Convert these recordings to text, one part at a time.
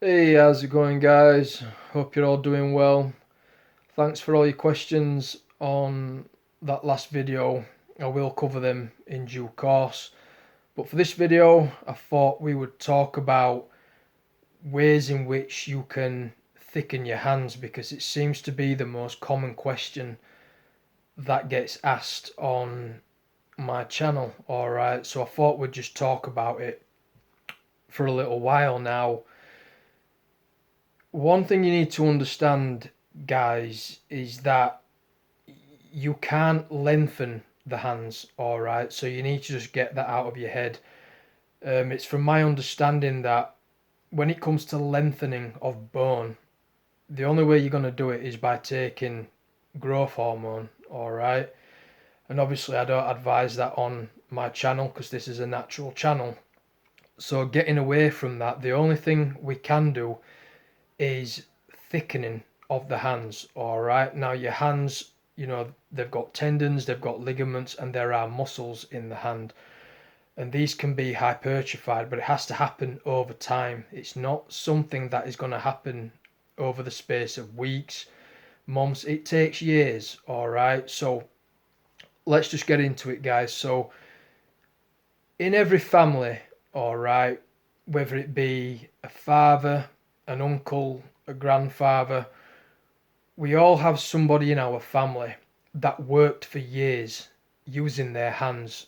Hey, how's it going, guys? Hope you're all doing well. Thanks for all your questions on that last video. I will cover them in due course. But for this video, I thought we would talk about ways in which you can thicken your hands because it seems to be the most common question that gets asked on my channel. Alright, so I thought we'd just talk about it for a little while now. One thing you need to understand, guys, is that you can't lengthen the hands, all right? So you need to just get that out of your head. It's from my understanding that when it comes to lengthening of bone, the only way you're going to do it is by taking growth hormone, all right? And obviously, I don't advise that on my channel because this is a natural channel. So getting away from that, the only thing we can do is thickening of the hands. All right, now your hands, they've got tendons, they've got ligaments, and there are muscles in the hand, and these can be hypertrophied, but it has to happen over time. It's not something that is going to happen over the space of weeks, months. It takes years. All right, so let's just get into it, guys. So in every family, all right, whether it be a father, an uncle, a grandfather, we all have somebody in our family that worked for years using their hands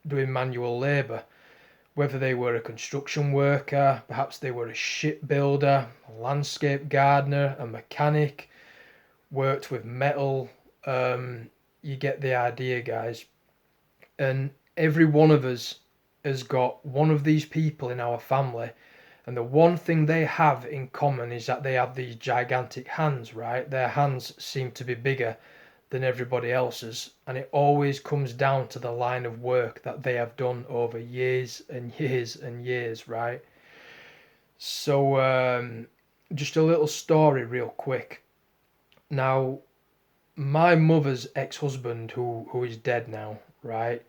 doing manual labour. Whether they were a construction worker, perhaps they were a shipbuilder, a landscape gardener, a mechanic, worked with metal. You get the idea, guys. And every one of us has got one of these people in our family, and the one thing they have in common is that they have these gigantic hands, right? Their hands seem to be bigger than everybody else's, and it always comes down to the line of work that they have done over years and years and years, right? So, just a little story, real quick. Now, my mother's ex-husband, who is dead now, right?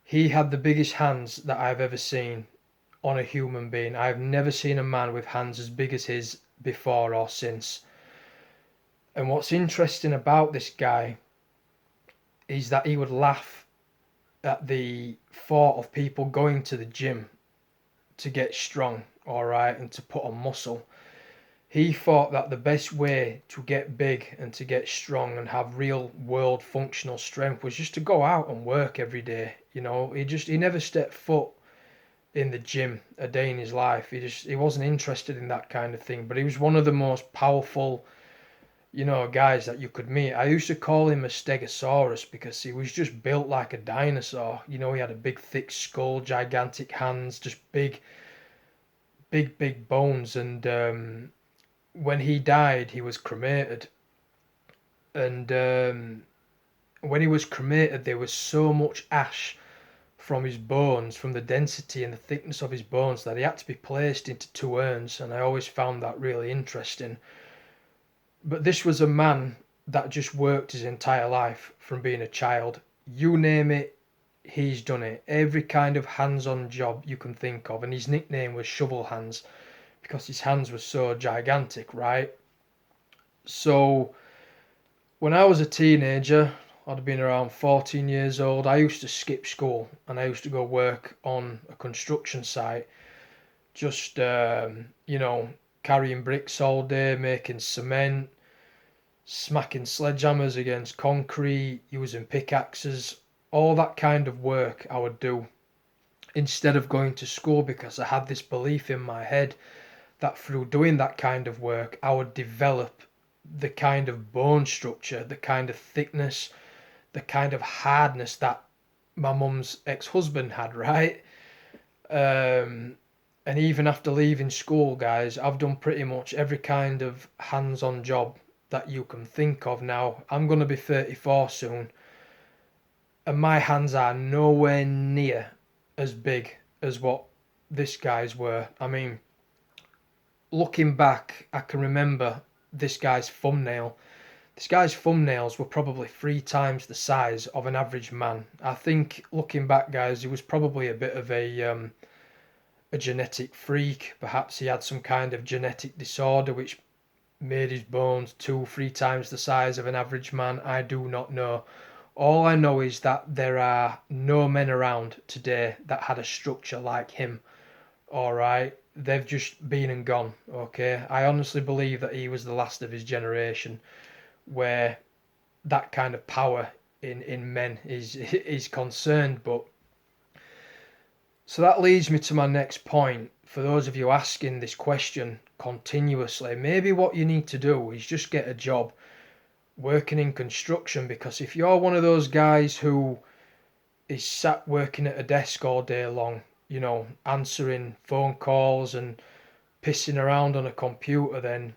He had the biggest hands that I've ever seen on a human being. I've never seen a man with hands as big as his before or since. And what's interesting about this guy is that he would laugh at the thought of people going to the gym to get strong, all right, and to put on muscle. He thought that the best way to get big and to get strong and have real world functional strength was just to go out and work every day. He never stepped foot in the gym a day in his life. He wasn't interested in that kind of thing. But he was one of the most powerful, guys that you could meet. I used to call him a Stegosaurus because he was just built like a dinosaur. He had a big, thick skull, gigantic hands, just big, big, big bones. And when he died, he was cremated. And when he was cremated, there was so much ash from his bones, from the density and the thickness of his bones, that he had to be placed into two urns, and I always found that really interesting. But this was a man that just worked his entire life from being a child. You name it, he's done it. Every kind of hands-on job you can think of, and his nickname was Shovel Hands because his hands were so gigantic, right? So when I was a teenager, I'd have been around 14 years old. I used to skip school and I used to go work on a construction site, just, carrying bricks all day, making cement, smacking sledgehammers against concrete, using pickaxes, all that kind of work I would do instead of going to school because I had this belief in my head that through doing that kind of work, I would develop the kind of bone structure, the kind of thickness, the kind of hardness that my mum's ex-husband had, right? And even after leaving school, guys, I've done pretty much every kind of hands-on job that you can think of. Now, I'm going to be 34 soon, and my hands are nowhere near as big as what this guy's were. I mean, looking back, I can remember this guy's thumbnail. This guy's thumbnails were probably 3 times the size of an average man. I think looking back, guys, he was probably a bit of a genetic freak. Perhaps he had some kind of genetic disorder which made his bones 2-3 times the size of an average man. I do not know. All I know is that there are no men around today that had a structure like him. Alright, they've just been and gone. Okay, I honestly believe that he was the last of his generation where that kind of power in men is concerned. But so that leads me to my next point. For those of you asking this question continuously, maybe what you need to do is just get a job working in construction, because if you're one of those guys who is sat working at a desk all day long, you know, answering phone calls and pissing around on a computer, then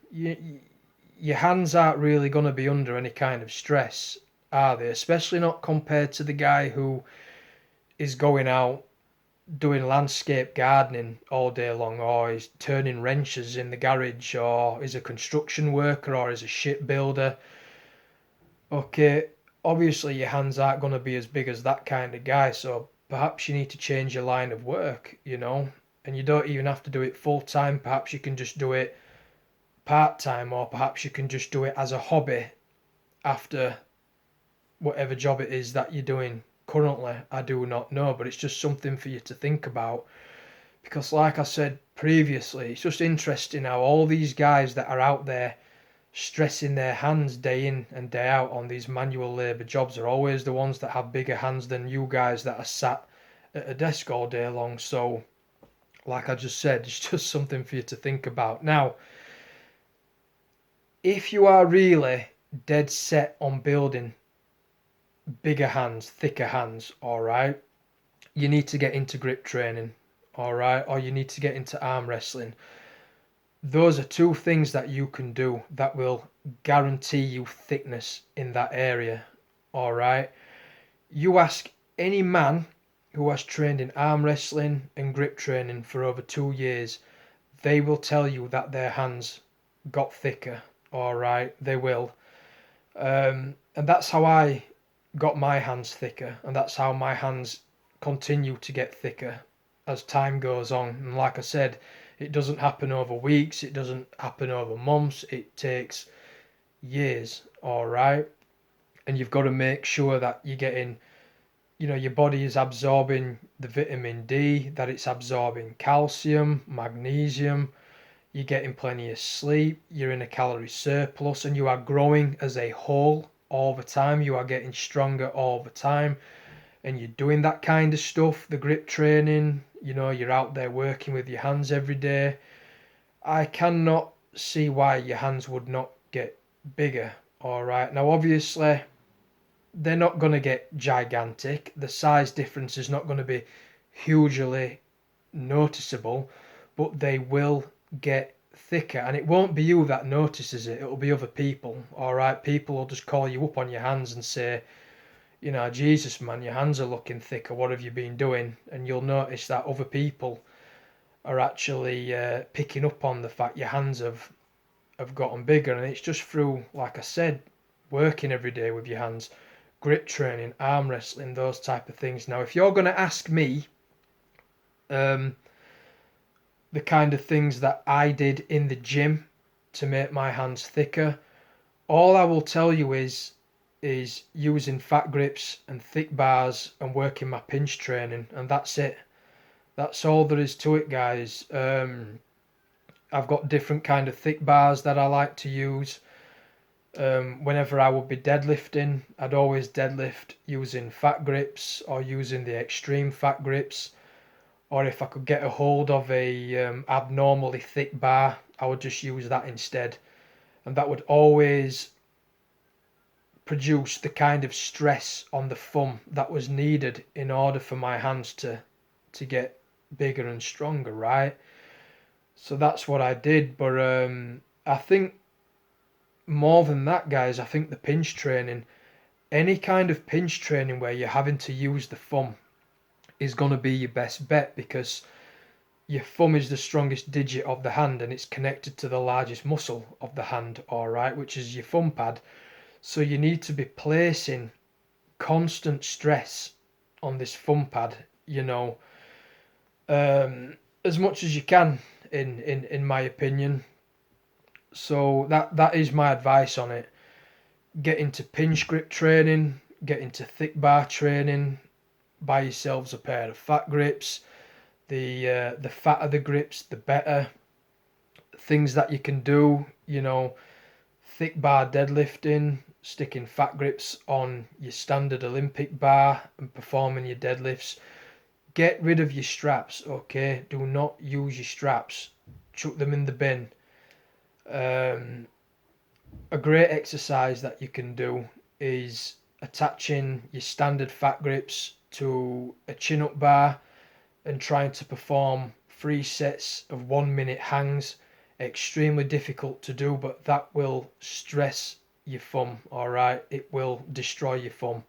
your hands aren't really going to be under any kind of stress, are they? Especially not compared to the guy who is going out doing landscape gardening all day long, or is turning wrenches in the garage, or is a construction worker, or is a shipbuilder. Okay, obviously your hands aren't going to be as big as that kind of guy, so perhaps you need to change your line of work, you know, and you don't even have to do it full time. Perhaps you can just do it part time, or perhaps you can just do it as a hobby after whatever job it is that you're doing currently. I do not know, but it's just something for you to think about, because like I said previously, it's just interesting how all these guys that are out there stressing their hands day in and day out on these manual labour jobs are always the ones that have bigger hands than you guys that are sat at a desk all day long. So like I just said, it's just something for you to think about. Now, if you are really dead set on building bigger hands, thicker hands, all right, you need to get into grip training, all right, or you need to get into arm wrestling. Those are two things that you can do that will guarantee you thickness in that area, all right. You ask any man who has trained in arm wrestling and grip training for over 2 years, they will tell you that their hands got thicker, all right, they will. And that's how I got my hands thicker, and that's how my hands continue to get thicker as time goes on. And like I said, it doesn't happen over weeks, it doesn't happen over months, it takes years, all right. And you've got to make sure that you're getting, you know, your body is absorbing the vitamin D, that it's absorbing calcium, magnesium, you're getting plenty of sleep, you're in a calorie surplus, and you are growing as a whole all the time. You are getting stronger all the time, and you're doing that kind of stuff, the grip training, you know, you're out there working with your hands every day. I cannot see why your hands would not get bigger, all right. Now, obviously, they're not going to get gigantic. The size difference is not going to be hugely noticeable, but they will get thicker, and it won't be you that notices it, it'll be other people, all right. People will just call you up on your hands and say, you know, Jesus man, your hands are looking thicker, what have you been doing? And you'll notice that other people are actually picking up on the fact your hands have gotten bigger, and it's just through, like I said, working every day with your hands, grip training, arm wrestling, those type of things. Now, if you're going to ask me the kind of things that I did in the gym to make my hands thicker, all I will tell you is using fat grips and thick bars and working my pinch training, and that's it. That's all there is to it, guys. I've got different kind of thick bars that I like to use. Whenever I would be deadlifting, I'd always deadlift using fat grips or using the extreme fat grips. Or if I could get a hold of a abnormally thick bar, I would just use that instead. And that would always produce the kind of stress on the thumb that was needed in order for my hands to get bigger and stronger, right? So that's what I did. But I think more than that, guys, I think the pinch training, any kind of pinch training where you're having to use the thumb, is going to be your best bet, because your thumb is the strongest digit of the hand and it's connected to the largest muscle of the hand, all right, which is your thumb pad. So you need to be placing constant stress on this thumb pad, you know. as much as you can, in my opinion. So that is my advice on it. Get into pinch grip training, get into thick bar training, buy yourselves a pair of fat grips. The fatter the grips, the better. Things that you can do, thick bar deadlifting, sticking fat grips on your standard Olympic bar and performing your deadlifts. Get rid of your straps, okay? Do not use your straps. Chuck them in the bin. A great exercise that you can do is attaching your standard fat grips to a chin up bar and trying to perform 3 sets of 1 minute hangs. Extremely difficult to do, but that will stress your thumb, alright? It will destroy your thumb.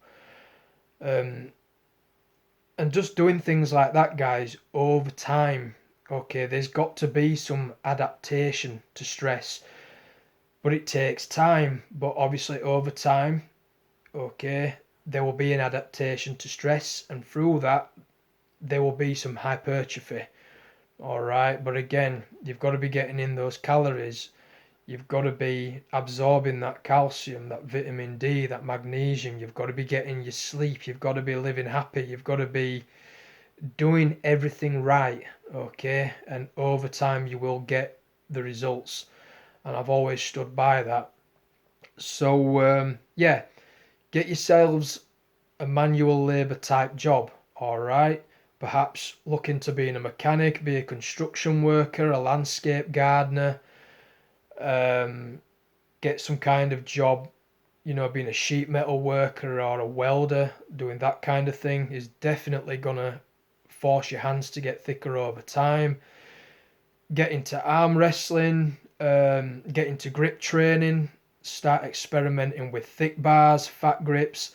And just doing things like that, guys, over time, okay, there's got to be some adaptation to stress, but it takes time. But obviously, over time, okay, there will be an adaptation to stress, and through that, there will be some hypertrophy. All right, but again, you've got to be getting in those calories. You've got to be absorbing that calcium, that vitamin D, that magnesium. You've got to be getting your sleep. You've got to be living happy. You've got to be doing everything right, okay? And over time, you will get the results. And I've always stood by that. So, yeah, get yourselves a manual labour type job, all right? Perhaps look into being a mechanic, be a construction worker, a landscape gardener, get some kind of job, being a sheet metal worker or a welder. Doing that kind of thing is definitely going to force your hands to get thicker over time. Get into arm wrestling, get into grip training, start experimenting with thick bars, fat grips.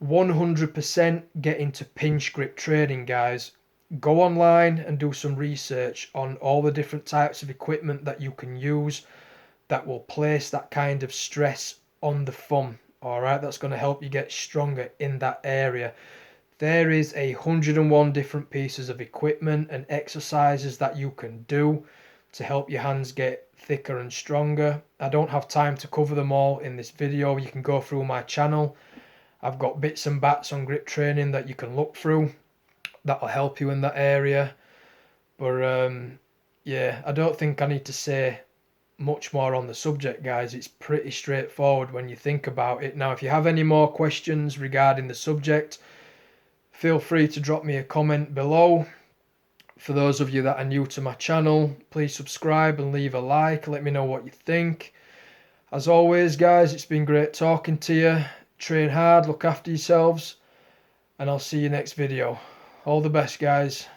100% get into pinch grip training, guys. Go online and do some research on all the different types of equipment that you can use that will place that kind of stress on the thumb. All right, that's going to help you get stronger in that area. There is 101 different pieces of equipment and exercises that you can do to help your hands get thicker and stronger. I don't have time to cover them all in this video. You can go through my channel. I've got bits and bats on grip training that you can look through. That'll help you in that area. But yeah, I don't think I need to say much more on the subject, guys. It's pretty straightforward when you think about it. Now, if you have any more questions regarding the subject, feel free to drop me a comment below. For those of you that are new to my channel, please subscribe and leave a like. Let me know what you think. As always, guys, it's been great talking to you. Train hard, look after yourselves, and I'll see you next video. All the best, guys.